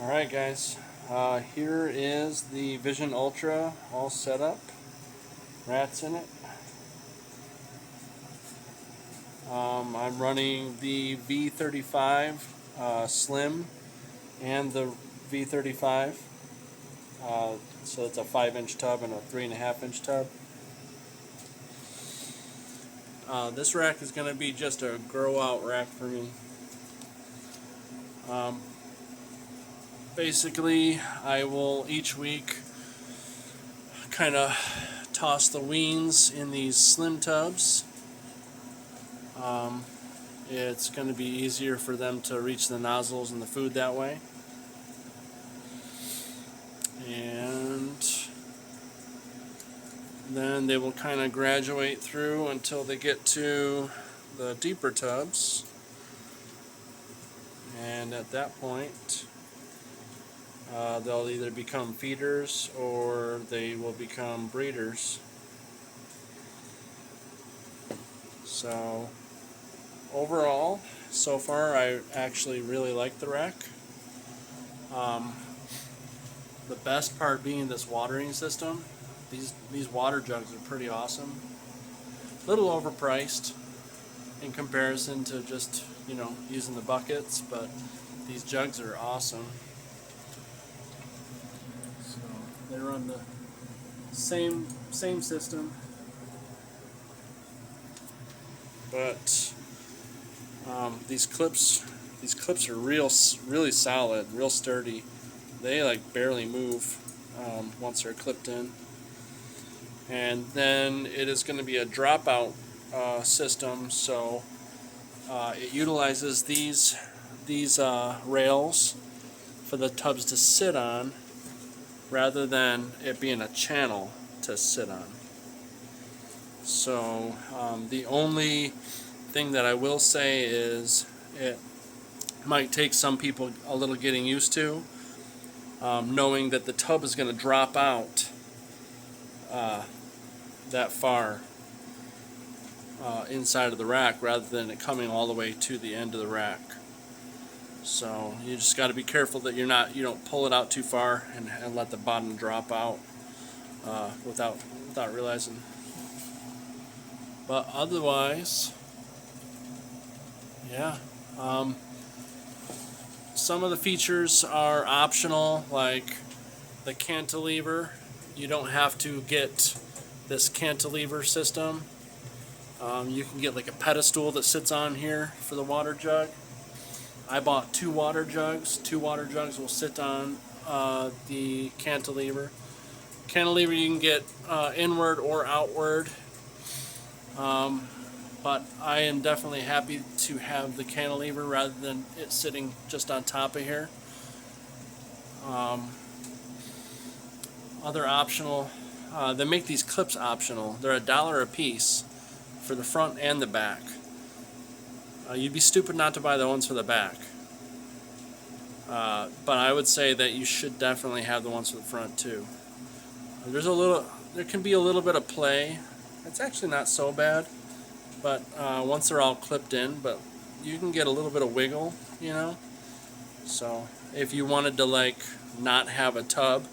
Alright guys, here is the Vision Ultra all set up. Rats in it. I'm running the V35 Slim and the V35. So it's a 5-inch tub and a 3.5-inch tub. This rack is going to be just a grow out rack for me. Basically, I will each week kind of toss the weans in these slim tubs. It's going to be easier for them to reach the nozzles and the food that way. And then they will kind of graduate through until they get to the deeper tubs. And at that point, they'll either become feeders or they will become breeders. So overall, so far I actually really like the rack. The best part being this watering system. These water jugs are pretty awesome. A little overpriced in comparison to just, using the buckets, but these jugs are awesome. So they run the same system, but these clips are really solid, real sturdy. They like barely move once they're clipped in. And then it is going to be a dropout system, so it utilizes these rails for the tubs to sit on, rather than it being a channel to sit on. So the only thing that I will say is it might take some people a little getting used to, knowing that the tub is going to drop out that far inside of the rack, rather than it coming all the way to the end of the rack. So you just got to be careful that you don't pull it out too far and let the bottom drop out without realizing. But otherwise, yeah. Some of the features are optional, like the cantilever. You don't have to get this cantilever system. You can get like a pedestal that sits on here for the water jug. I bought two water jugs. Two water jugs will sit on the cantilever. Cantilever you can get inward or outward. But I am definitely happy to have the cantilever rather than it sitting just on top of here. Other optional, they make these clips optional. They're $1 a piece for the front and the back. You'd be stupid not to buy the ones for the back. But I would say that you should definitely have the ones for the front too. There can be a little bit of play. It's actually not so bad, but once they're all clipped in, but you can get a little bit of wiggle, So if you wanted to like not have a tub,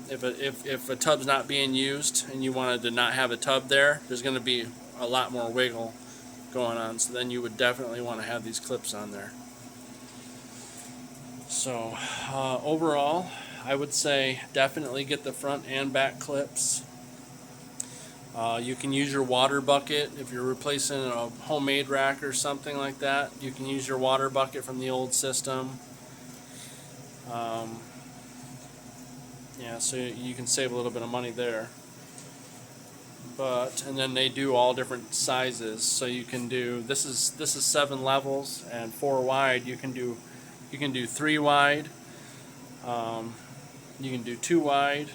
if a tub's not being used and you wanted to not have a tub there's going to be a lot more wiggle going on. So then you would definitely want to have these clips on there. So overall, I would say definitely get the front and back clips. You can use your water bucket if you're replacing a homemade rack or something like that. You can use your water bucket from the old system. Yeah, so you can save a little bit of money there. And then they do all different sizes. So you can do this is 7 levels and 4 wide. You can do 3 wide. You can do 2 wide.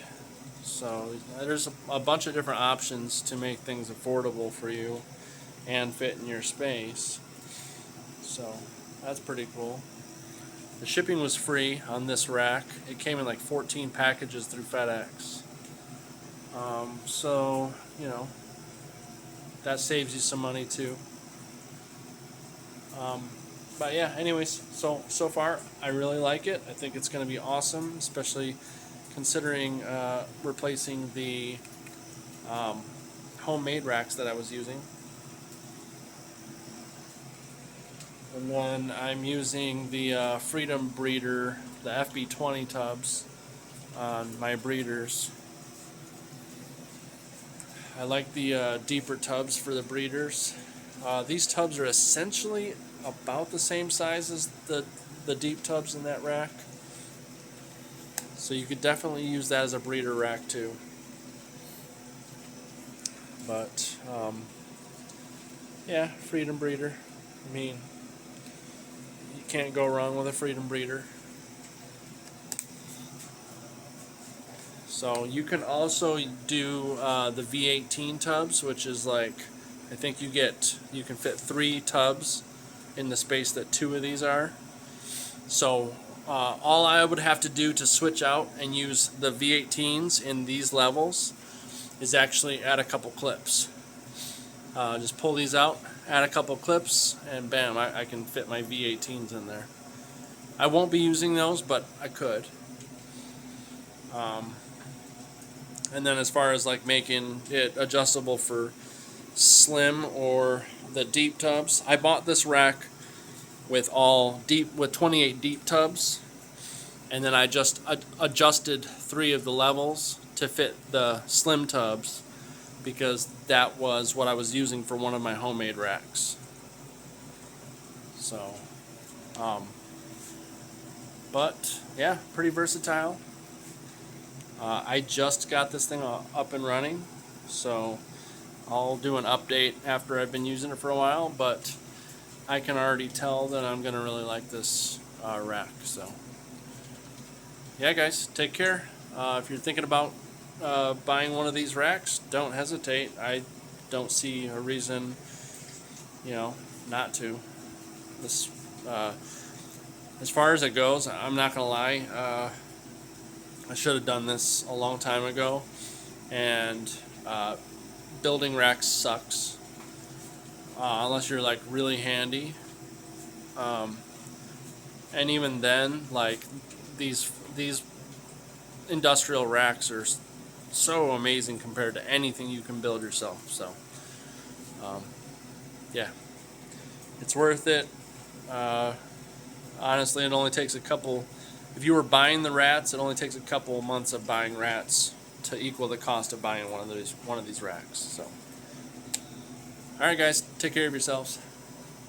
So there's a bunch of different options to make things affordable for you and fit in your space. So that's pretty cool. The shipping was free on this rack. It came in like 14 packages through FedEx. So, that saves you some money too. But yeah, anyways, so far I really like it. I think it's going to be awesome, especially considering replacing the homemade racks that I was using. And then I'm using the Freedom breeder, the FB20 tubs on my breeders. I like the deeper tubs for the breeders. These tubs are essentially about the same size as the deep tubs in that rack. So you could definitely use that as a breeder rack too. But yeah, Freedom breeder. I mean, you can't go wrong with a Freedom breeder. So you can also do the V18 tubs, which is like, I think you can fit 3 tubs in the space that 2 of these are. So all I would have to do to switch out and use the V18s in these levels is actually add a couple clips. Just pull these out, add a couple clips, and bam, I can fit my V18s in there. I won't be using those, but I could. And then as far as like making it adjustable for slim or the deep tubs, I bought this rack with 28 deep tubs, and then I just adjusted 3 of the levels to fit the slim tubs because that was what I was using for one of my homemade racks. So, but yeah, pretty versatile. I just got this thing up and running, so I'll do an update after I've been using it for a while, but I can already tell that I'm going to really like this rack. So yeah, guys, take care. If you're thinking about buying one of these racks, don't hesitate. I don't see a reason, not to. This, as far as it goes, I'm not going to lie, I should have done this a long time ago, and building racks sucks unless you're like really handy, and even then, like these industrial racks are so amazing compared to anything you can build yourself. So yeah, it's worth it. Honestly, it only takes a couple. If you were buying the rats, it only takes a couple of months of buying rats to equal the cost of buying one of these racks. So, all right, guys, take care of yourselves.